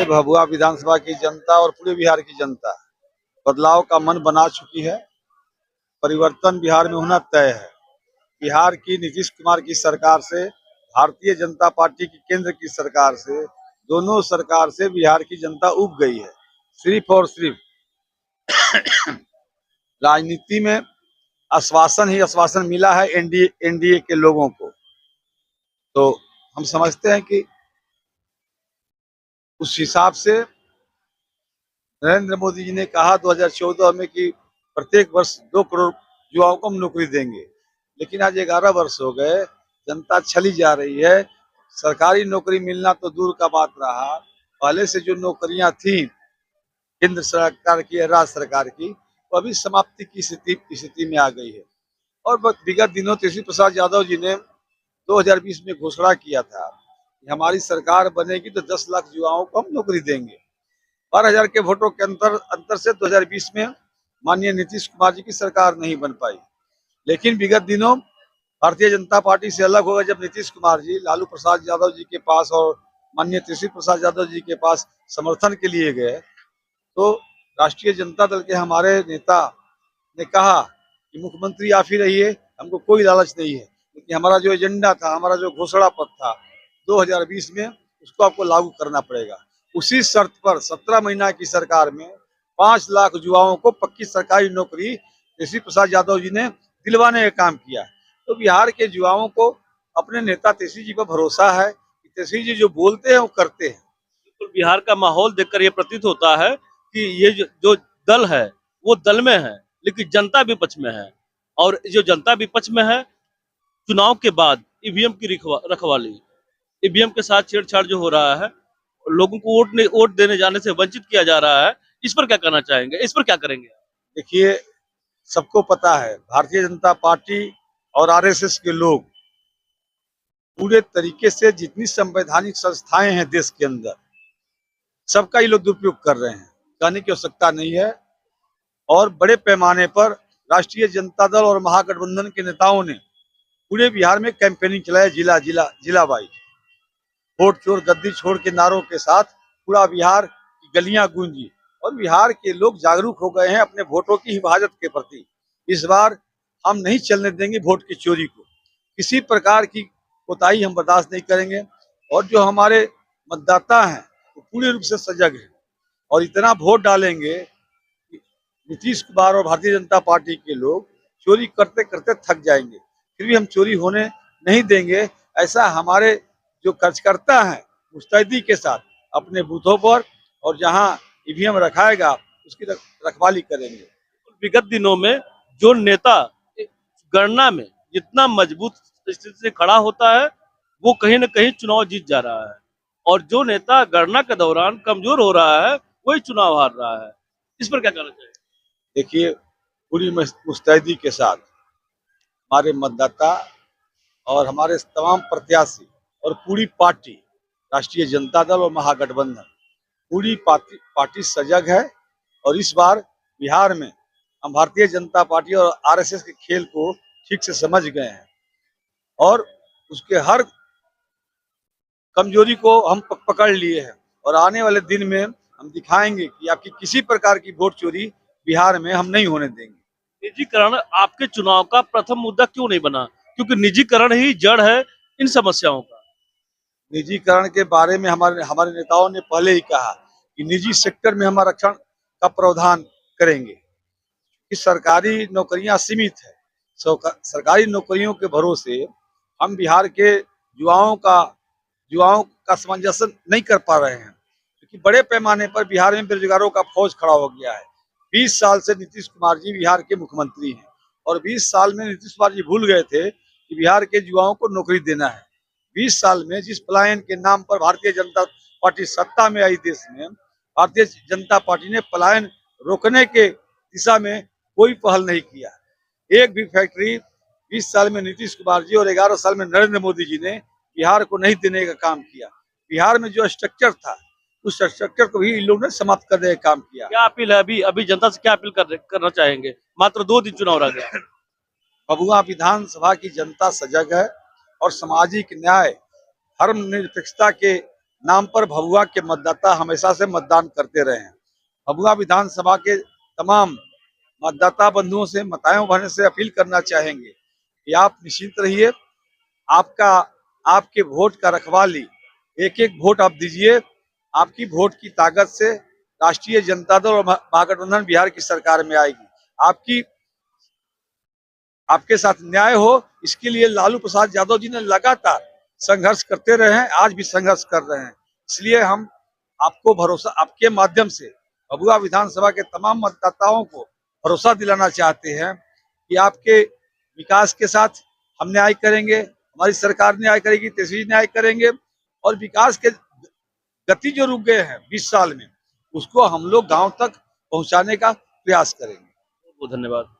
ये भभुआ विधानसभा की जनता और पूरे बिहार की जनता बदलाव का मन बना चुकी है। परिवर्तन बिहार में होना तय है। बिहार की नीतीश कुमार की सरकार से, भारतीय जनता पार्टी की केंद्र की सरकार से, दोनों सरकार से बिहार की जनता उब गई है। सिर्फ और सिर्फ राजनीति में आश्वासन ही आश्वासन मिला है एनडीए के लोगों को। तो हम समझते हैं कि उस हिसाब से नरेंद्र मोदी जी ने कहा 2014 में कि प्रत्येक वर्ष 2 करोड़ युवाओं को हम नौकरी देंगे, लेकिन आज 11 वर्ष हो गए, जनता छली जा रही है। सरकारी नौकरी मिलना तो दूर का बात रहा, पहले से जो नौकरियां थी केंद्र सरकार की या राज्य सरकार की, वो अभी समाप्ति की स्थिति में आ गई है। और विगत दिनों तेजस्वी प्रसाद यादव जी ने 2020 में घोषणा किया था कि हमारी सरकार बनेगी तो 10 लाख युवाओं को हम नौकरी देंगे। 12,000 के वोटों के अंतर से 2020 में माननीय नीतीश कुमार जी की सरकार नहीं बन पाई। लेकिन विगत दिनों भारतीय जनता पार्टी से अलग हो गए जब नीतीश कुमार जी लालू प्रसाद यादव जी के पास और माननीय तेजस्वी प्रसाद यादव जी के पास समर्थन के लिए गए, तो राष्ट्रीय जनता दल के हमारे नेता ने कहा कि मुख्यमंत्री आप ही रहिए, हमको कोई लालच नहीं है, क्योंकि हमारा जो एजेंडा था, हमारा जो घोषणा पत्र था 2020 में, उसको आपको लागू करना पड़ेगा। उसी शर्त पर 17 महीना की सरकार में 5 लाख युवाओं को पक्की सरकारी नौकरी तेजस्वी प्रसाद यादव जी ने दिलवाने का काम किया। तो बिहार के युवाओं को अपने नेता तेजस्वी जी पर भरोसा है कि तेजस्वी जी जो बोलते हैं वो करते हैं। तो बिहार का माहौल देखकर ये प्रतीत होता है कि ये जो दल है वो दल में है, लेकिन जनता विपक्ष में है। और जो जनता विपक्ष में है, चुनाव के बाद ईवीएम की रखवाली, ईवीएम के साथ छेड़छाड़ जो हो रहा है, लोगों को वोट देने जाने से वंचित किया जा रहा है, इस पर क्या कहना चाहेंगे, इस पर क्या करेंगे? देखिए, सबको पता है भारतीय जनता पार्टी और आरएसएस के लोग पूरे तरीके से जितनी संवैधानिक संस्थाएं हैं देश के अंदर, सबका ये लोग दुरुपयोग कर रहे हैं, कहने की आवश्यकता नहीं है। और बड़े पैमाने पर राष्ट्रीय जनता दल और महागठबंधन के नेताओं ने पूरे बिहार में कैंपेनिंग चलाया, जिला वाइज वोट चोर गद्दी छोड़ के नारों के साथ पूरा बिहार की गलियां गूंजी। और बिहार के लोग जागरूक हो गए हैं अपने वोटों की हिफाजत के प्रति। इस बार हम नहीं चलने देंगे वोट की चोरी को, किसी प्रकार की कोताही हम बर्दाश्त नहीं करेंगे। और जो हमारे मतदाता हैं वो पूर्ण रूप से सजग है और इतना वोट डालेंगे कि नीतीश कुमार और भारतीय जनता पार्टी के लोग चोरी करते करते थक जाएंगे, फिर भी हम चोरी होने नहीं देंगे। ऐसा हमारे जो कार्यकर्ता हैं मुस्तैदी के साथ अपने बूथों पर और जहां ईवीएम रखाएगा उसकी रखवाली करेंगे। विगत दिनों में जो नेता गणना में जितना मजबूत स्थिति से खड़ा होता है, वो कहीं न कहीं चुनाव जीत जा रहा है, और जो नेता गणना के दौरान कमजोर हो रहा है वही चुनाव हार रहा है। इस पर क्या कहना चाहिए? देखिए, पूरी मुस्तैदी के साथ हमारे मतदाता और हमारे तमाम प्रत्याशी और पूरी पार्टी, राष्ट्रीय जनता दल और महागठबंधन, पूरी पार्टी सजग है। और इस बार बिहार में हम भारतीय जनता पार्टी और आरएसएस के खेल को ठीक से समझ गए हैं और उसके हर कमजोरी को हम पकड़ लिए हैं। और आने वाले दिन में हम दिखाएंगे कि आपकी किसी प्रकार की वोट चोरी बिहार में हम नहीं होने देंगे। निजीकरण आपके चुनाव का प्रथम मुद्दा क्यों नहीं बना? क्योंकि निजीकरण ही जड़ है इन समस्याओं का। निजीकरण के बारे में हमारे नेताओं ने पहले ही कहा कि निजी सेक्टर में हम आरक्षण का प्रावधान करेंगे कि सरकारी नौकरियां सीमित है। सरकारी नौकरियों के भरोसे हम बिहार के युवाओं का सामंजस्य नहीं कर पा रहे हैं, क्योंकि बड़े पैमाने पर बिहार में बेरोजगारों का फौज खड़ा हो गया है। 20 साल से नीतीश कुमार जी बिहार के मुख्यमंत्री हैं और 20 साल में नीतीश कुमार जी भूल गए थे कि बिहार के युवाओं को नौकरी देना है। 20 साल में जिस पलायन के नाम पर भारतीय जनता पार्टी सत्ता में आई देश में, भारतीय जनता पार्टी ने पलायन रोकने के दिशा में कोई पहल नहीं किया। एक भी फैक्ट्री 20 साल में नीतीश कुमार जी और 11 साल में नरेंद्र मोदी जी ने बिहार को नहीं देने का काम किया। बिहार में जो स्ट्रक्चर था उस स्ट्रक्चर को भी इन लोगों ने समाप्त करने का काम किया। क्या अपील है अभी जनता से, क्या अपील करना चाहेंगे? मात्र 2 दिन चुनाव रह गया। भभुआ विधानसभा की जनता सजग है और सामाजिक न्याय, धर्मनिरपेक्षता के नाम पर भभुआ के मतदाता हमेशा से मतदान करते रहे हैं। भभुआ विधानसभा के तमाम मतदाता बंधुओं से मतायों भरने से अपील करना चाहेंगे कि आप निश्चिंत रहिए। आपका आपके वोट का रखवाली, एक एक वोट आप दीजिए। आपकी वोट की ताकत से राष्ट्रीय जनता दल और महागठबंधन बिहार की सरकार में आएगी। आपकी आपके साथ न्याय हो, इसके लिए लालू प्रसाद यादव जी ने लगातार संघर्ष करते रहे हैं, आज भी संघर्ष कर रहे हैं। इसलिए हम आपको भरोसा, आपके माध्यम से भभुआ विधानसभा के तमाम मतदाताओं को भरोसा दिलाना चाहते हैं कि आपके विकास के साथ हम न्याय करेंगे, हमारी सरकार न्याय करेगी, तेजस्वी न्याय करेंगे और विकास के गति जो रुक गए हैं 20 साल में, उसको हम लोग गांव तक पहुंचाने का प्रयास करेंगे। बहुत धन्यवाद।